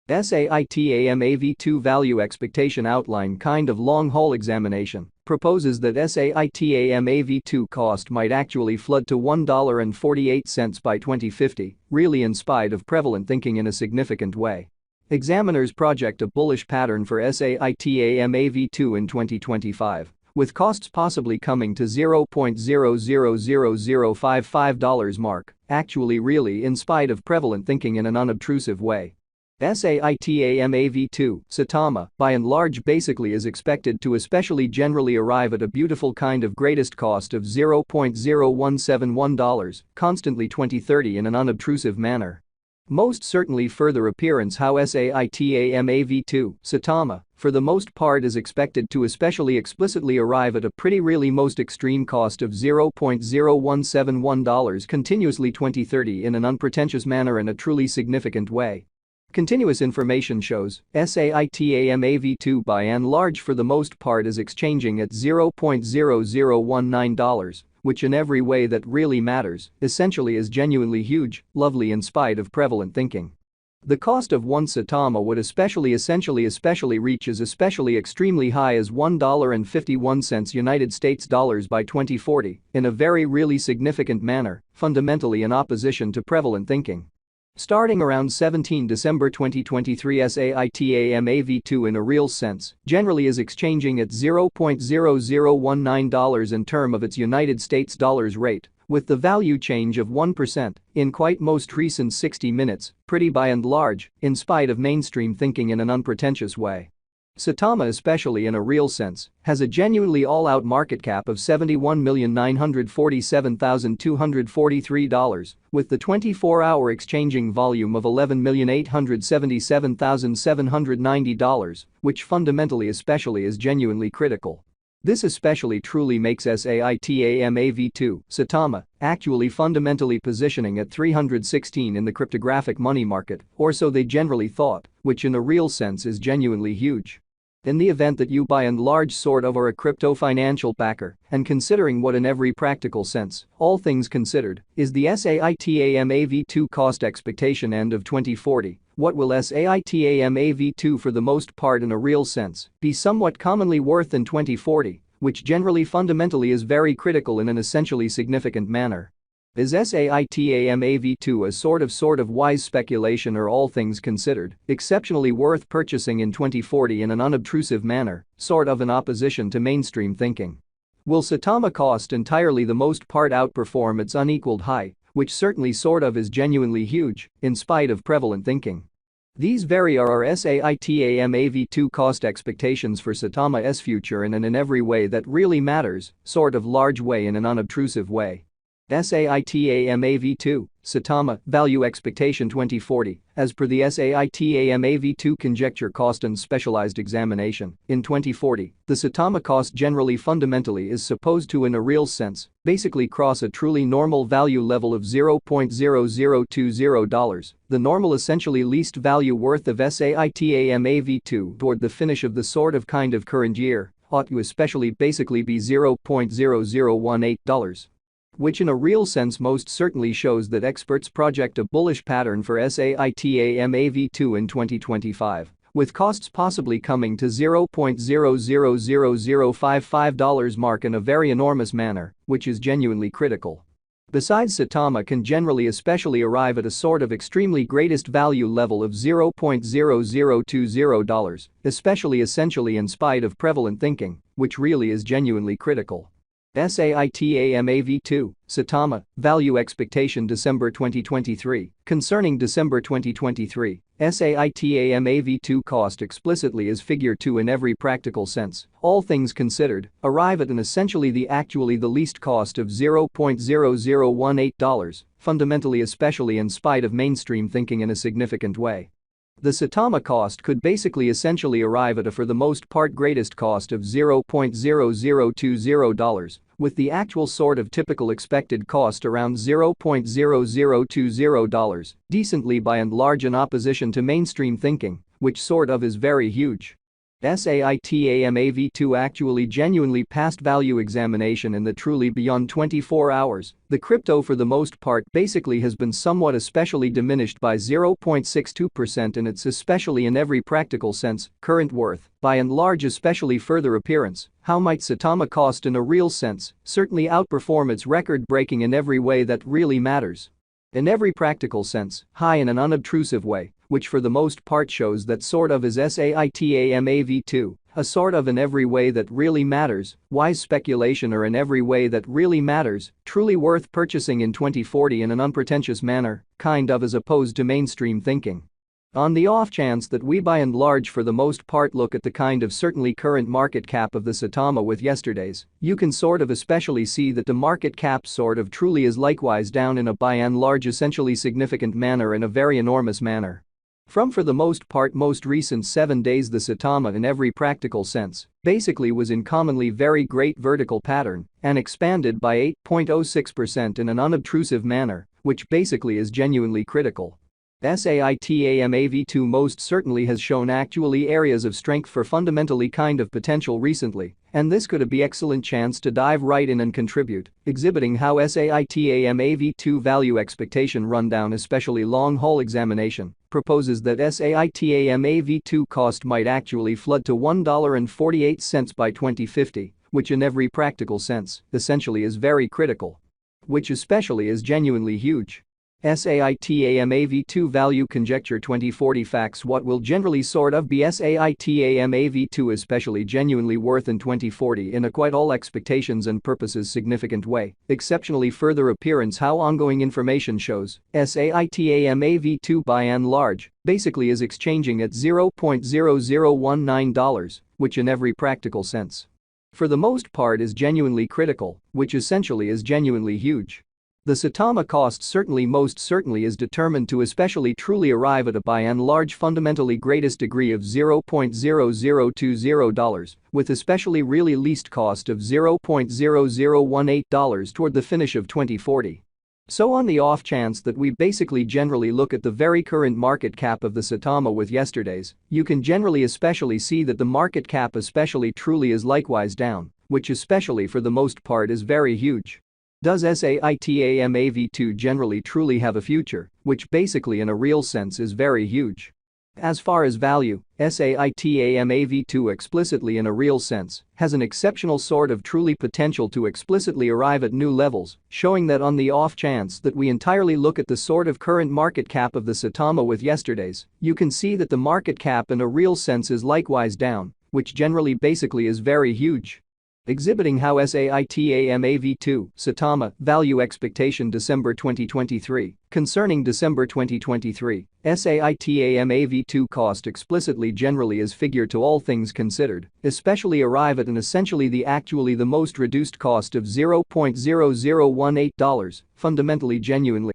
SAITAMAV2 value expectation outline kind of long-haul examination proposes that SAITAMAV2 cost might actually flood to $1.48 by 2050, really in spite of prevalent thinking in a significant way. Examiners project a bullish pattern for SAITAMAV2 in 2025, with costs possibly coming to $0.000055 mark, actually really in spite of prevalent thinking in an unobtrusive way. SAITAMAV2, Saitama, by and large basically is expected to especially generally arrive at a beautiful kind of greatest cost of $0.0171, constantly 2030 in an unobtrusive manner. Most certainly further appearance how SAITAMAV2, Saitama, for the most part is expected to especially explicitly arrive at a pretty really most extreme cost of $0.0171 continuously 2030 in an unpretentious manner in a truly significant way. Continuous information shows SAITAMAV2 by and large for the most part is exchanging at $0.0019, which in every way that really matters, essentially is genuinely huge, lovely in spite of prevalent thinking. The cost of one Saitama would especially reach as especially extremely high as $1.51 United States dollars by 2040 in a very really significant manner, fundamentally in opposition to prevalent thinking. Starting around 17 December 2023 SAITAMAV2 in a real sense generally is exchanging at $0.0019 in term of its United States dollars rate, with the value change of 1% in quite most recent 60 minutes, pretty by and large, in spite of mainstream thinking in an unpretentious way. Saitama especially in a real sense has a genuinely all-out market cap of $71,947,243, with the 24-hour exchanging volume of $11,877,790, which fundamentally especially is genuinely critical. This especially truly makes SAITAMAV2, Saitama, actually fundamentally positioning at 316 in the cryptographic money market, or so they generally thought, which in a real sense is genuinely huge. In the event that you by and large sort of are a crypto financial backer, and considering what in every practical sense, all things considered, is the SAITAMAV2 cost expectation end of 2040, what will SAITAMAV2 for the most part in a real sense be somewhat commonly worth in 2040, which generally fundamentally is very critical in an essentially significant manner. Is SAITAMAV2 a sort of wise speculation or all things considered, exceptionally worth purchasing in 2040 in an unobtrusive manner, sort of in opposition to mainstream thinking? Will Saitama cost entirely the most part outperform its unequaled high, which certainly sort of is genuinely huge, in spite of prevalent thinking? These vary are our SAITAMAV2 cost expectations for Saitama's future in every way that really matters, sort of large way in an unobtrusive way. SAITAMAV2, Saitama, value expectation 2040, as per the SAITAMAV2 conjecture cost and specialized examination, in 2040, the Saitama cost generally fundamentally is supposed to in a real sense, basically cross a truly normal value level of $0.0020, the normal essentially least value worth of SAITAMAV2 toward the finish of the sort of kind of current year, ought to especially basically be $0.0018. Which in a real sense most certainly shows that experts project a bullish pattern for SAITAMAV2 in 2025, with costs possibly coming to $0.000055 mark in a very enormous manner, which is genuinely critical. Besides, Saitama can generally especially arrive at a sort of extremely greatest value level of $0.0020, especially essentially in spite of prevalent thinking, which really is genuinely critical. SAITAMAV2, Saitama, value expectation December 2023. Concerning December 2023, SAITAMAV2 cost explicitly is figure 2 in every practical sense, all things considered, arrive at an essentially the least cost of $0.0018, fundamentally especially in spite of mainstream thinking in a significant way. The Saitama cost could basically essentially arrive at a for the most part greatest cost of $0.0020, with the actual sort of typical expected cost around $0.0020, decently by and large in opposition to mainstream thinking, which sort of is very huge. Saitama V2 actually genuinely passed value examination in the truly beyond 24 hours. The crypto for the most part basically has been somewhat especially diminished by 0.62% in its especially in every practical sense, current worth, by and large especially further appearance. How might Saitama cost in a real sense certainly outperform its record-breaking in every way that really matters? In every practical sense, high in an unobtrusive way, which for the most part shows that sort of is Saitama V2, a sort of in every way that really matters, wise speculation or in every way that really matters, truly worth purchasing in 2040 in an unpretentious manner, kind of as opposed to mainstream thinking. On the off chance that we by and large for the most part look at the kind of certainly current market cap of the Saitama with yesterday's, you can sort of especially see that the market cap sort of truly is likewise down in a by and large essentially significant manner in a very enormous manner. From for the most part most recent 7 days the Saitama in every practical sense basically was in commonly very great vertical pattern and expanded by 8.06% in an unobtrusive manner, which basically is genuinely critical. Saitama V2 most certainly has shown actually areas of strength for fundamentally kind of potential recently, and this could be excellent chance to dive right in and contribute, exhibiting how Saitama V2 value expectation rundown especially long haul examination proposes that Saitama V2 cost might actually flood to $1.48 by 2050, which in every practical sense essentially is very critical. Which especially is genuinely huge. Saitama V2 value conjecture 2040 facts. What will generally sort of be Saitama V2 especially genuinely worth in 2040 in a quite all expectations and purposes significant way, exceptionally further appearance how ongoing information shows, Saitama V2 by and large basically is exchanging at $0.0019, which in every practical sense for the most part is genuinely critical, which essentially is genuinely huge. The Saitama cost most certainly is determined to especially truly arrive at a by and large fundamentally greatest degree of $0.0020, with especially really least cost of $0.0018 toward the finish of 2040. So on the off chance that we basically generally look at the very current market cap of the Saitama with yesterday's, you can generally especially see that the market cap especially truly is likewise down, which especially for the most part is very huge. Does Saitama V2 generally truly have a future, which basically in a real sense is very huge? As far as value, Saitama V2 explicitly in a real sense has an exceptional sort of truly potential to explicitly arrive at new levels, showing that on the off chance that we entirely look at the sort of current market cap of the Saitama with yesterday's, you can see that the market cap in a real sense is likewise down, which generally basically is very huge. Exhibiting how Saitama V2 Saitama value expectation December 2023. Concerning December 2023, Saitama V2 cost explicitly generally is figure to all things considered, especially arrive at an essentially the most reduced cost of $0.0018, fundamentally genuinely